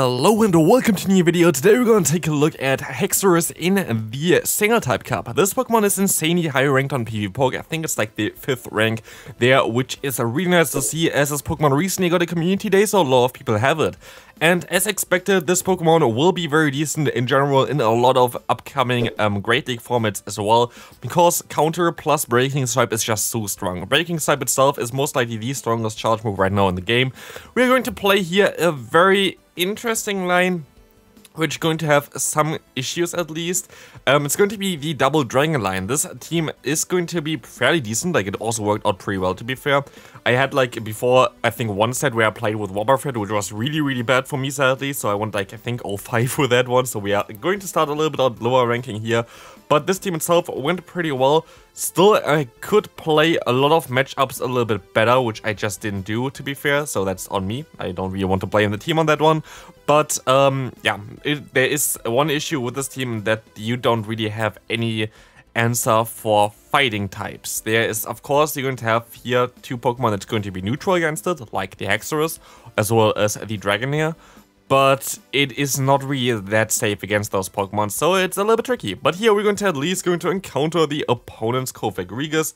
Hello and welcome to a new video. Today we're going to take a look at Haxorus in the single type cup. This Pokemon is insanely high ranked on PvPoke. I think it's like the 5th rank there, which is really nice to see as this Pokemon recently got a community day, so a lot of people have it. And as expected, this Pokemon will be very decent in general in a lot of upcoming Great League formats as well, because Counter plus Breaking Swipe is just so strong. Breaking Swipe itself is most likely the strongest charge move right now in the game. We are going to play here a very interesting line, which is going to have some issues at least. It's going to be the double dragon line. This team is going to be fairly decent, like it also worked out pretty well to be fair. I had like before, I think one set where I played with Wobbuffet, which was really bad for me sadly, so I went like I think 0-5 with that one, so we are going to start a little bit on lower ranking here. But this team itself went pretty well. Still, I could play a lot of matchups a little bit better, which I just didn't do, to be fair, so that's on me. I don't really want to blame the team on that one. But, yeah, there is one issue with this team that you don't really have any answer for fighting types. There is, of course, you're going to have here two Pokemon that's going to be neutral against it, like the Haxorus, as well as the Broguiere. But it is not really that safe against those Pokemon, so it's a little bit tricky. But here we're going to at least encounter the opponent's Kaiwei.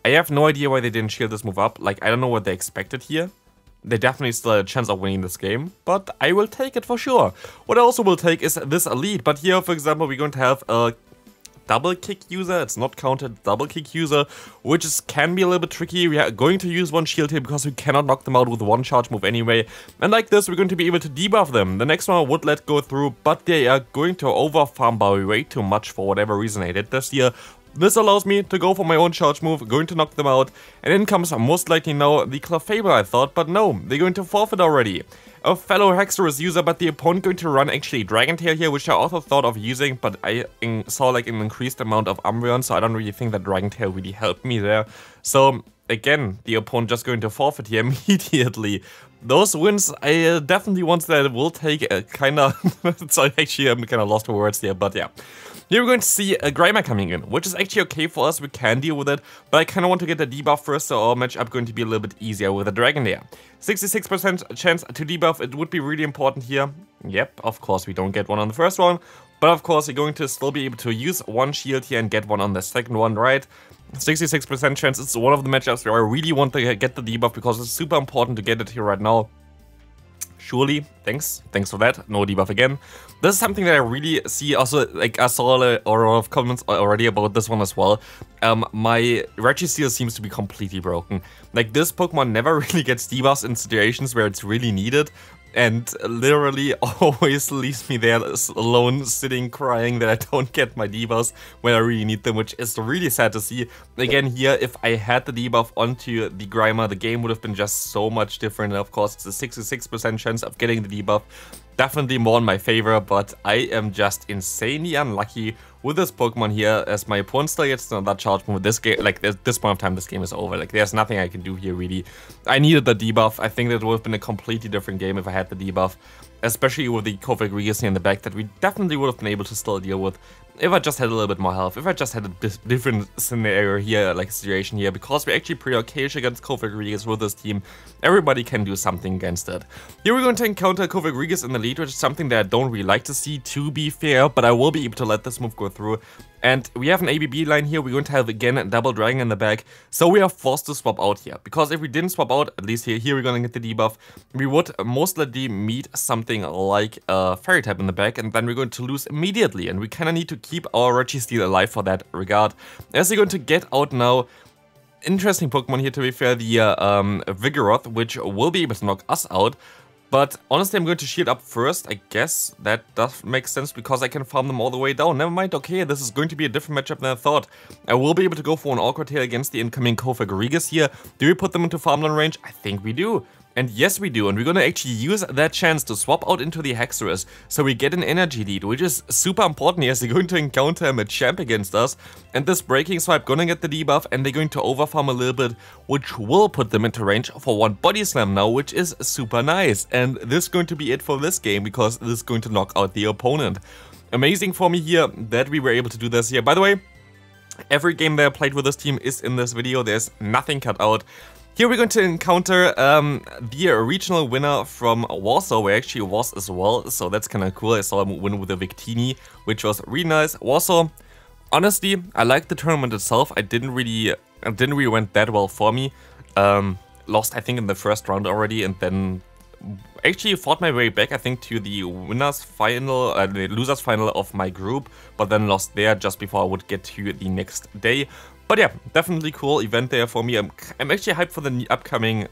I have no idea why they didn't shield this move up. Like, I don't know what they expected here. They definitely still had a chance of winning this game, but I will take it for sure. What I also will take is this elite, but here, for example, we're going to have a double kick user. It's not counted double kick user, which can be a little bit tricky. We are going to use one shield here because we cannot knock them out with one charge move anyway. And like this, we're going to be able to debuff them. The next one I would let go through, but they are going to overfarm by way too much for whatever reason I did this here. This allows me to go for my own charge move, going to knock them out, and in comes most likely now the Clefable I thought, but no, they're going to forfeit already. A fellow Haxorus user, but the opponent going to run actually Dragon Tail here, which I also thought of using, but I saw like an increased amount of Umbreon, so I don't really think that Dragon Tail really helped me there. So again, the opponent just going to forfeit here immediately. Those wins, I definitely ones that I will take kinda, so actually I'm kinda lost for words here, but yeah. Here we're going to see a Grimer coming in, which is actually okay for us, we can deal with it, but I kinda want to get the debuff first, so our matchup going to be a little bit easier with a Broguiere. 66% chance to debuff, it would be really important here. Yep, of course we don't get one on the first one, but of course you're going to still be able to use one shield here and get one on the second one, right? 66% chance, it's one of the matchups where I really want to get the debuff because it's super important to get it here right now. Surely, thanks for that, no debuff again. This is something that I really see also, like I saw a lot of comments already about this one as well. My Registeel seems to be completely broken. Like this Pokemon never really gets debuffs in situations where it's really needed. And literally always leaves me there alone, sitting, crying that I don't get my debuffs when I really need them, which is really sad to see. Again, here, if I had the debuff onto the Grimer, the game would have been just so much different. And of course, it's a 66% chance of getting the debuff. Definitely more in my favor, but I am just insanely unlucky with this Pokemon here, as my opponent still gets another charge move. This game, like at this point of time, this game is over. Like there's nothing I can do here really. I needed the debuff. I think that would have been a completely different game if I had the debuff, especially with the Kaiwei in the back that we definitely would have been able to still deal with. If I just had a little bit more health, if I just had a different scenario here, like situation here, because we're actually pretty okay against Kaiwei with this team, everybody can do something against it. Here we're going to encounter Kaiwei in the lead, which is something that I don't really like to see, to be fair, but I will be able to let this move go through. And we have an ABB line here, we're going to have again a double dragon in the back, so we are forced to swap out here, because if we didn't swap out, at least here we're going to get the debuff, we would most likely meet something like a fairy type in the back, and then we're going to lose immediately, and we kind of need to keep our Registeel alive for that regard. As we're going to get out now, interesting Pokemon here to be fair, the Vigoroth, which will be able to knock us out. But honestly, I'm going to shield up first. I guess that does make sense because I can farm them all the way down. Never mind, okay, this is going to be a different matchup than I thought. I will be able to go for an Awkward Tail against the incoming Kaiwei here. Do we put them into farmland range? I think we do. And yes, we do, and we're gonna actually use that chance to swap out into the Haxorus, so we get an energy lead, which is super important here, as they're going to encounter a champ against us, and this Breaking Swipe gonna get the debuff, and they're going to overfarm a little bit, which will put them into range for one Body Slam now, which is super nice, and this is going to be it for this game, because this is going to knock out the opponent. Amazing for me here that we were able to do this here. By the way, every game that I played with this team is in this video, there's nothing cut out. Here we're going to encounter the regional winner from Warsaw, where actually was as well, so that's kind of cool. I saw him win with a Victini, which was really nice. Warsaw, honestly, I liked the tournament itself. It didn't really went that well for me. Lost, I think, in the first round already, and then actually fought my way back, I think, to the winners final, the losers final of my group, but then lost there just before I would get to the next day. But yeah, definitely cool event there for me. I'm actually hyped for the upcoming,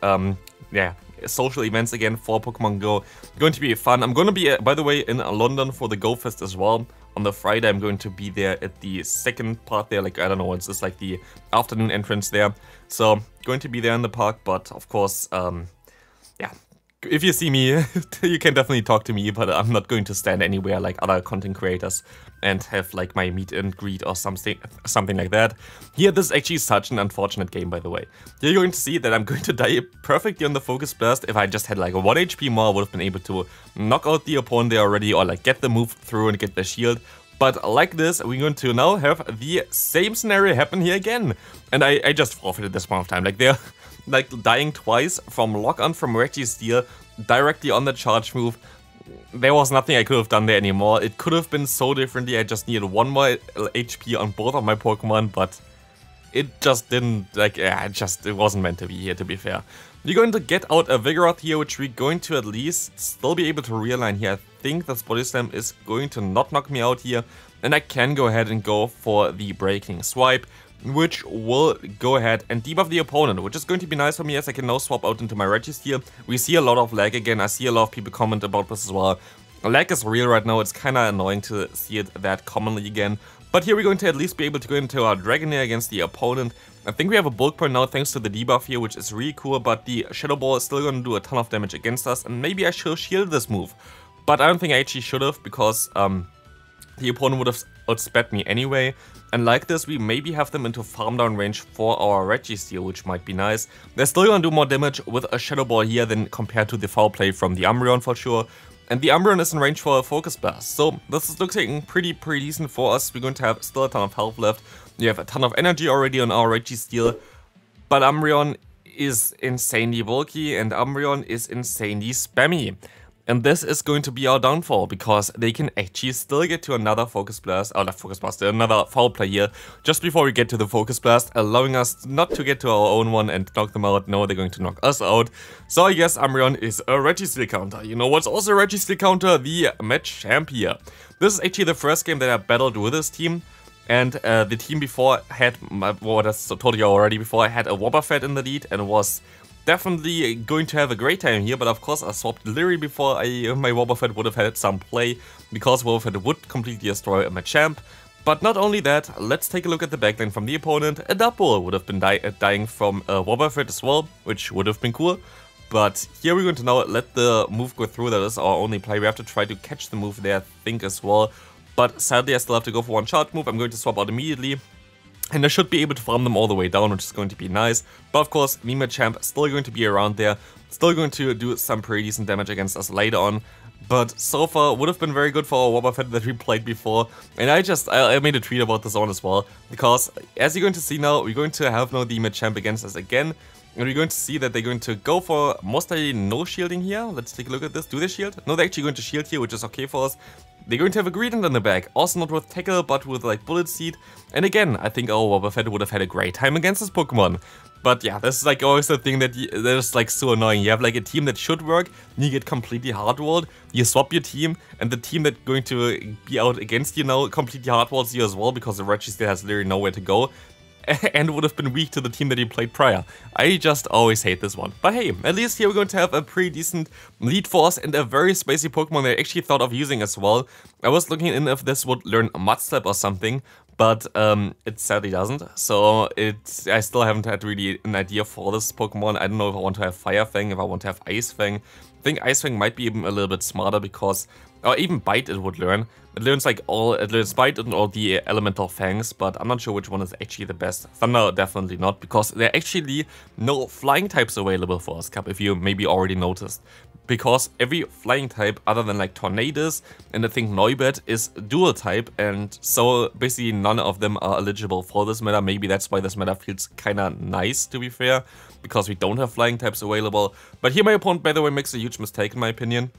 social events again for Pokemon Go. Going to be fun. I'm going to be, by the way, in London for the Go Fest as well. On the Friday, I'm going to be there at the second part there. Like, I don't know, it's just like the afternoon entrance there. So, going to be there in the park, but of course, yeah. If you see me, you can definitely talk to me, but I'm not going to stand anywhere like other content creators and have like my meet and greet or something like that. Here, this is actually such an unfortunate game, by the way. You're going to see that I'm going to die perfectly on the Focus Blast. If I just had like a 1 HP more, I would have been able to knock out the opponent there already, or like get the move through and get the shield. But like this, we're going to now have the same scenario happen here again. And I just forfeited this amount of time. Like, they're like dying twice from lock-on from Registeel directly on the charge move. There was nothing I could have done there anymore. It could have been so differently. I just needed 1 more HP on both of my Pokemon, but it just didn't, like, it wasn't meant to be here, to be fair. We're going to get out a Vigoroth here, which we're going to at least still be able to realign here. I think that Body Slam is going to not knock me out here, and I can go ahead and go for the Breaking Swipe, which will go ahead and debuff the opponent, which is going to be nice for me as I can now swap out into my Registeel. We see a lot of lag again. I see a lot of people comment about this as well. Lag is real right now. It's kind of annoying to see it that commonly again. But here we're going to at least be able to go into our Dragonair against the opponent. I think we have a bulk point now thanks to the debuff here, which is really cool, but the Shadow Ball is still going to do a ton of damage against us, and maybe I should have shielded this move. But I don't think I actually should have, because the opponent would have outsped me anyway. And like this, we maybe have them into farm down range for our Registeel, which might be nice. They're still going to do more damage with a Shadow Ball here than compared to the foul play from the Umbreon for sure. And the Umbreon is in range for a Focus Blast, so this is looking pretty decent for us. We're going to have still a ton of health left. We have a ton of energy already on our Registeel, but Umbreon is insanely bulky and Umbreon is insanely spammy. And this is going to be our downfall, because they can actually still get to another Focus Blast, or not Focus Blast, another foul play here, just before we get to the Focus Blast, allowing us not to get to our own one and knock them out. No, they're going to knock us out. So I guess Umbreon is a Registeel counter. You know what's also a Registeel counter? The Machamp here. This is actually the first game that I battled with this team. And the team before had, well, that's told you already before, I had a Wobbuffet in the lead and was definitely going to have a great time here, but of course I swapped Liri before my Wobbuffet would have had some play, because Wobbuffet would completely destroy a Machamp. But not only that, let's take a look at the backline from the opponent. A Double would have been dying from a Wobbuffet as well, which would have been cool. But here we're going to now let the move go through. That is our only play. We have to try to catch the move there, I think, as well. But sadly I still have to go for one charge move. I'm going to swap out immediately. And I should be able to farm them all the way down, which is going to be nice. But of course, the Machamp is still going to be around there. Still going to do some pretty decent damage against us later on. But so far, would have been very good for our Wobbuffet that we played before. And I made a tweet about this one as well. Because, as you're going to see now, we're going to have now the Machamp against us again. And we're going to see that they're going to go for most likely no shielding here. Let's take a look at this. Do they shield? No, they're actually going to shield here, which is okay for us. They're going to have a Greedent in the back. Also not with Tackle, but with like Bullet Seed. And again, I think our Wobbuffet would have had a great time against this Pokemon. But yeah, this is like always the thing that is like so annoying. You have like a team that should work, and you get completely hardwalled. You swap your team, and the team that's going to be out against you now completely hardwalls you as well, because the Registeel has literally nowhere to go. And would have been weak to the team that he played prior. I just always hate this one. But hey, at least here we're going to have a pretty decent lead force and a very spacey Pokemon that I actually thought of using as well. I was looking in if this would learn Mud Slap or something, but it sadly doesn't. So I still haven't had really an idea for this Pokemon. I don't know if I want to have Fire Fang, if I want to have Ice Fang. I think Ice Fang might be even a little bit smarter because, or even Bite it would learn. It learns Bite and all the elemental fangs, but I'm not sure which one is actually the best. Thunder definitely not, because there are actually no flying types available for us, Cup, if you maybe already noticed. because every flying type other than like Tornadus and I think Noibet is dual type, and so basically none of them are eligible for this meta. Maybe that's why this meta feels kinda nice, to be fair, because we don't have flying types available. But here my opponent, by the way, makes a huge mistake in my opinion.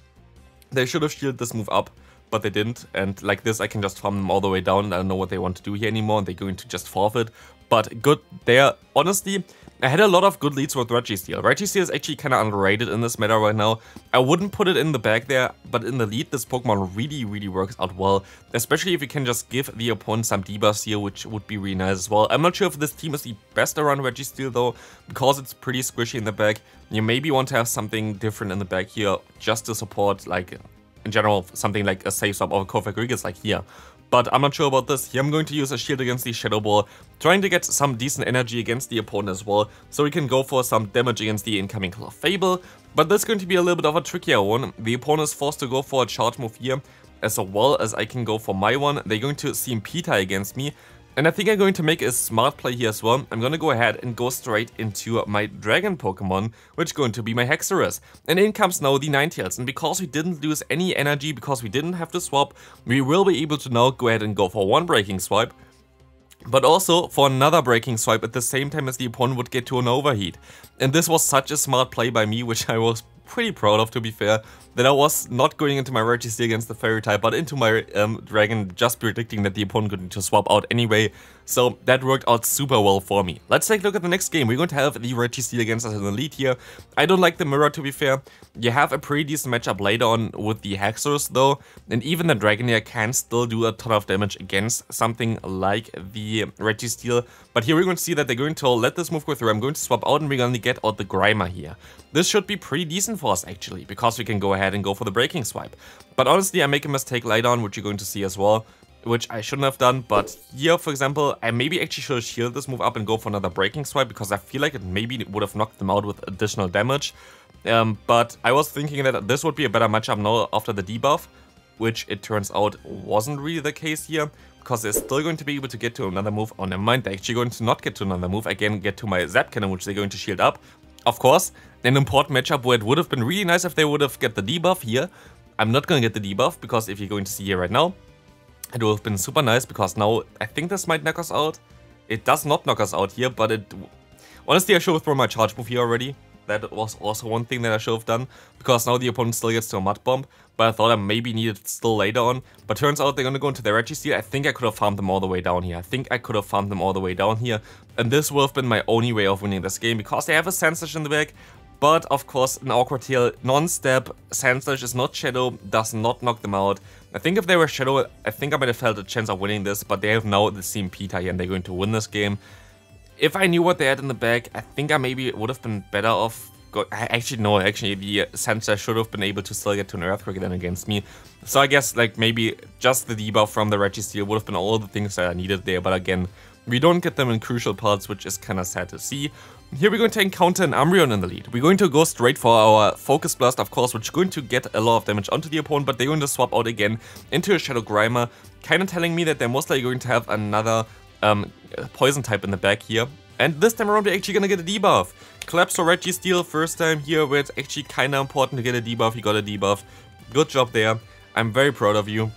They should have shielded this move up, but they didn't, and like this I can just farm them all the way down. I don't know what they want to do here anymore, and they're going to just forfeit. But good there. Honestly, I had a lot of good leads with Registeel. Registeel is actually kind of underrated in this meta right now. I wouldn't put it in the bag there, but in the lead this Pokemon really works out well. Especially if you can just give the opponent some debuffs here, which would be really nice as well. I'm not sure if this team is the best around Registeel though, because it's pretty squishy in the bag. You maybe want to have something different in the bag here, just to support, like, in general, something like a safe swap or a Kofagrigis like here. But I'm not sure about this. Here I'm going to use a shield against the Shadow Ball, trying to get some decent energy against the opponent as well, so we can go for some damage against the incoming Clefable. But this is going to be a little bit of a trickier one. The opponent is forced to go for a charge move here, as well as I can go for my one. They're going to CMP against me, and I think I'm going to make a smart play here as well. I'm gonna go ahead and go straight into my Dragon Pokemon, which is going to be my Haxorus. And in comes now the Ninetales, and because we didn't lose any energy, because we didn't have to swap, we will be able to now go ahead and go for one Breaking Swipe, but also for another Breaking Swipe at the same time as the opponent would get to an Overheat. And this was such a smart play by me, which I was pretty proud of, to be fair, that I was not going into my Registeel against the Fairy type, but into my Dragon, just predicting that the opponent could need to swap out anyway. So that worked out super well for me. Let's take a look at the next game. We're going to have the Registeel against us in the lead here. I don't like the mirror, to be fair. You have a pretty decent matchup later on with the Haxorus though, and even the Dragonair can still do a ton of damage against something like the Registeel. But here we're going to see that they're going to let this move go through. I'm going to swap out and we're going to get out the Grimer here. This should be pretty decent for us actually, because we can go ahead and go for the Breaking Swipe. But honestly, I make a mistake later on, which you're going to see as well, which I shouldn't have done. But here, for example, I maybe actually should have shielded this move up and go for another Breaking Swipe, because I feel like it maybe would have knocked them out with additional damage. But I was thinking that this would be a better matchup now after the debuff, which it turns out wasn't really the case here, because they're still going to be able to get to another move. Oh, never mind, they're actually going to not get to another move. Again, get to my Zap Cannon, which they're going to shield up. Of course, an important matchup where it would have been really nice if they would have get the debuff here. I'm not going to get the debuff, because if you're going to see here right now, it would have been super nice, because now I think this might knock us out. It does not knock us out here, but it... Honestly, I should have thrown my charge move here already. That was also one thing that I should have done, because now the opponent still gets to a Mud Bomb, but I thought I maybe needed it still later on. But turns out they're going to go into their Registeel. I think I could have farmed them all the way down here. And this would have been my only way of winning this game, because they have a Sandslash in the back. But of course, an Awkward Tail, non-step, Sandslash is not Shadow, does not knock them out. I think if they were Shadow, I think I might have felt a chance of winning this, but they have now the CMP here and they're going to win this game. If I knew what they had in the bag, I think I maybe would have been better off. Actually, no, actually, the Sandslash should have been able to still get to an Earthquake then against me. So I guess, like, maybe just the debuff from the Registeel would have been all the things that I needed there, but again, we don't get them in crucial parts, which is kind of sad to see. Here we're going to encounter an Umbreon in the lead. We're going to go straight for our Focus Blast, of course, which is going to get a lot of damage onto the opponent, but they're going to swap out again into a Shadow Grimer, kind of telling me that they're most likely going to have another Poison type in the back here. And this time around, we're actually going to get a debuff. Collapse or Registeel, first time here where it's actually kind of important to get a debuff. You got a debuff. Good job there. I'm very proud of you.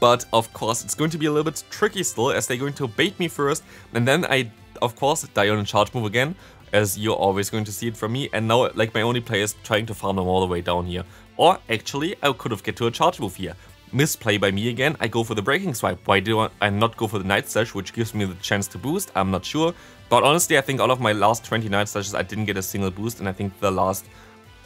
But of course, it's going to be a little bit tricky still, as they're going to bait me first, and then I, of course, die on a charge move again, as you're always going to see it from me. And now, like, my only play is trying to farm them all the way down here. Or actually, I could have get to a charge move here. Misplay by me again. I go for the Breaking Swipe. Why do I not go for the Night Slash, which gives me the chance to boost? I'm not sure. But honestly, I think out of my last 20 Night Slashes, I didn't get a single boost, and I think the last,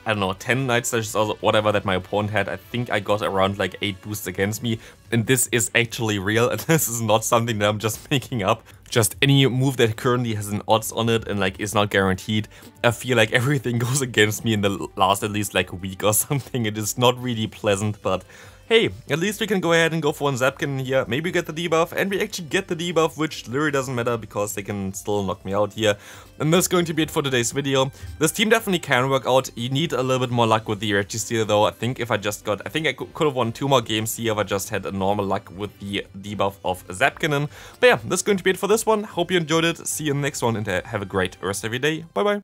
I don't know, 10 Night Slashes or whatever that my opponent had, I think I got around like 8 boosts against me. And this is actually real, and this is not something that I'm just making up. Just any move that currently has an odds on it and like is not guaranteed, I feel like everything goes against me in the last at least like week or something. It is not really pleasant, but hey, at least we can go ahead and go for one Zapkin here, maybe get the debuff, and we actually get the debuff, which literally doesn't matter because they can still knock me out here. And that's going to be it for today's video. This team definitely can work out. You need a little bit more luck with the Registeel though. I think if I just got, I think I could have won 2 more games here if I just had a normal luck with the debuff of Zapkin. But yeah, that's going to be it for this one. Hope you enjoyed it. See you in the next one and have a great rest of your day. Bye bye.